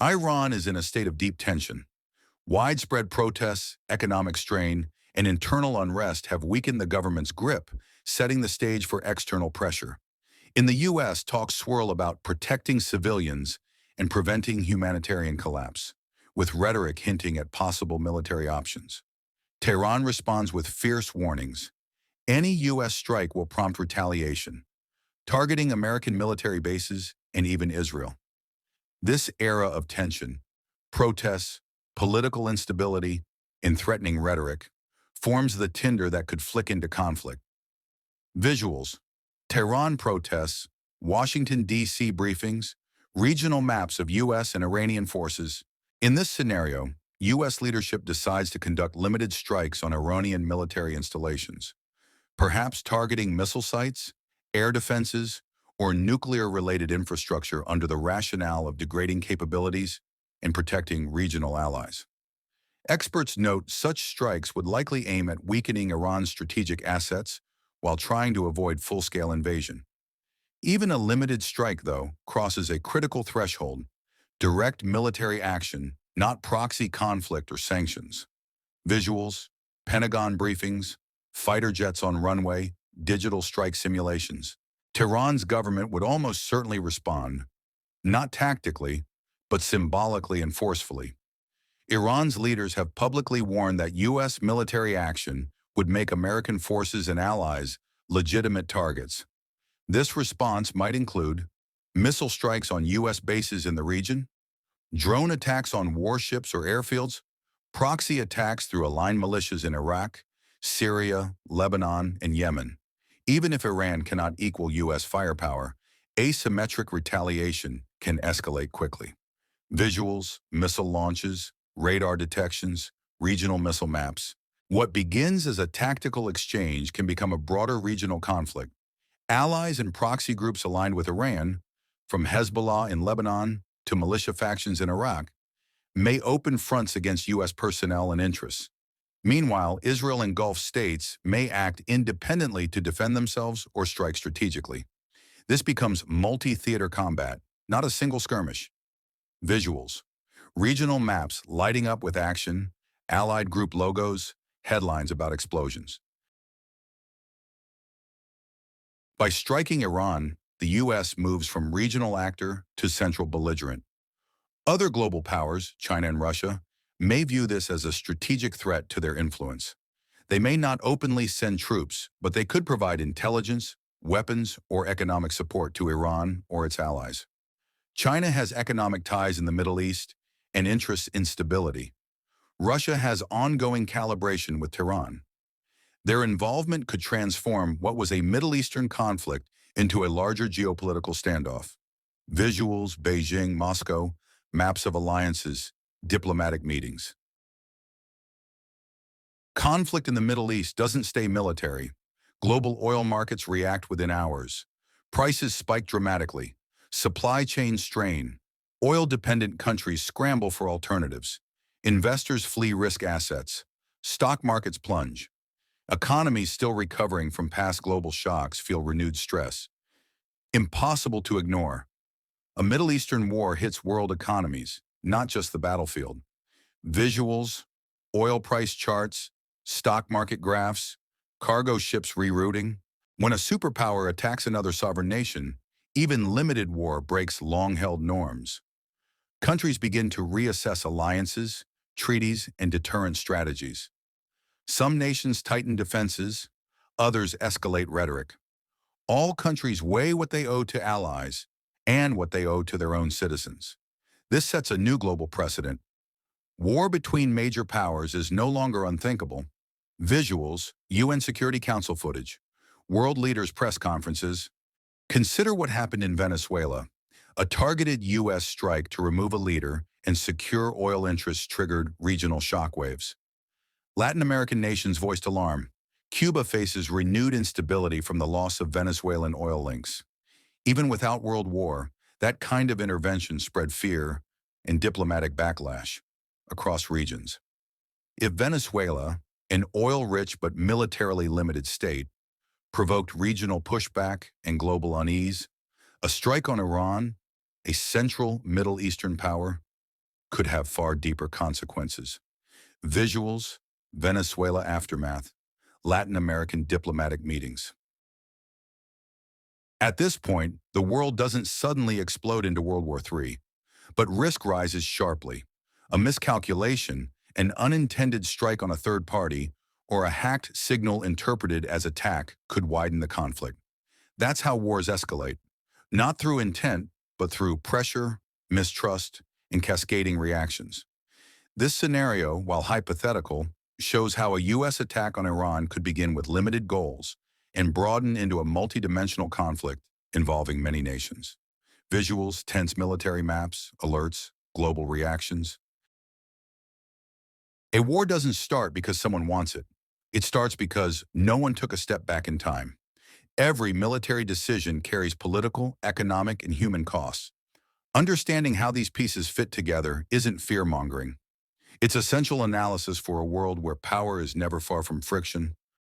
Iran is in a state of deep tension. Widespread protests, economic strain, and internal unrest have weakened the government's grip, setting the stage for external pressure. In the U.S., talks swirl about protecting civilians and preventing humanitarian collapse, with rhetoric hinting at possible military options. Tehran responds with fierce warnings. Any U.S. strike will prompt retaliation, targeting American military bases and even Israel. This era of tension, protests, political instability, and threatening rhetoric forms the tinder that could flick into conflict. Visuals: Tehran protests, Washington, D.C. briefings, regional maps of U.S. and Iranian forces. In this scenario, U.S. leadership decides to conduct limited strikes on Iranian military installations, perhaps targeting missile sites, air defenses, or nuclear-related infrastructure under the rationale of degrading capabilities and protecting regional allies. Experts note such strikes would likely aim at weakening Iran's strategic assets while trying to avoid full-scale invasion. Even a limited strike, though, crosses a critical threshold: direct military action, not proxy conflict or sanctions. Visuals: Pentagon briefings, fighter jets on runway, digital strike simulations. Tehran's government would almost certainly respond, not tactically, but symbolically and forcefully. Iran's leaders have publicly warned that U.S. military action would make American forces and allies legitimate targets. This response might include missile strikes on U.S. bases in the region, drone attacks on warships or airfields, proxy attacks through aligned militias in Iraq, Syria, Lebanon, and Yemen. Even if Iran cannot equal U.S. firepower, asymmetric retaliation can escalate quickly. Visuals, missile launches, radar detections, regional missile maps. What begins as a tactical exchange can become a broader regional conflict. Allies and proxy groups aligned with Iran, from Hezbollah in Lebanon to militia factions in Iraq, may open fronts against U.S. personnel and interests. Meanwhile, Israel and Gulf states may act independently to defend themselves or strike strategically. This becomes multi-theater combat, not a single skirmish. Visuals: regional maps lighting up with action, allied group logos, headlines about explosions. By striking Iran, the U.S. moves from regional actor to central belligerent. Other global powers, China and Russia, may view this as a strategic threat to their influence. They may not openly send troops, but they could provide intelligence, weapons, or economic support to Iran or its allies. China has economic ties in the Middle East and interests in stability. Russia has ongoing calibration with Tehran. Their involvement could transform what was a Middle Eastern conflict into a larger geopolitical standoff. Visuals: Beijing, Moscow, maps of alliances, diplomatic meetings. Conflict in the Middle East doesn't stay military. Global oil markets react within hours. Prices spike dramatically. Supply chains strain. Oil-dependent countries scramble for alternatives. Investors flee risk assets. Stock markets plunge. Economies still recovering from past global shocks feel renewed stress. Impossible to ignore. A Middle Eastern war hits world economies, not just the battlefield. Visuals: oil price charts, stock market graphs, cargo ships rerouting. When a superpower attacks another sovereign nation, even limited war breaks long-held norms. Countries begin to reassess alliances, treaties, and deterrent strategies. Some nations tighten defenses, others escalate rhetoric. All countries weigh what they owe to allies and what they owe to their own citizens. This sets a new global precedent. War between major powers is no longer unthinkable. Visuals: UN Security Council footage, world leaders' press conferences. Consider what happened in Venezuela. A targeted U.S. strike to remove a leader and secure oil interests triggered regional shockwaves. Latin American nations voiced alarm. Cuba faces renewed instability from the loss of Venezuelan oil links. Even without world war, that kind of intervention spread fear and diplomatic backlash across regions. If Venezuela, an oil-rich but militarily limited state, provoked regional pushback and global unease, a strike on Iran, a central Middle Eastern power, could have far deeper consequences. Visuals, Venezuela aftermath, Latin American diplomatic meetings. At this point, the world doesn't suddenly explode into World War III, but risk rises sharply. A miscalculation, an unintended strike on a third party, or a hacked signal interpreted as attack could widen the conflict. That's how wars escalate, not through intent, but through pressure, mistrust, and cascading reactions. This scenario, while hypothetical, shows how a U.S. attack on Iran could begin with limited goals and broaden into a multidimensional conflict involving many nations. Visuals, tense military maps, alerts, global reactions. A war doesn't start because someone wants it. It starts because no one took a step back in time. Every military decision carries political, economic, and human costs. Understanding how these pieces fit together isn't fear-mongering. It's essential analysis for a world where power is never far from friction,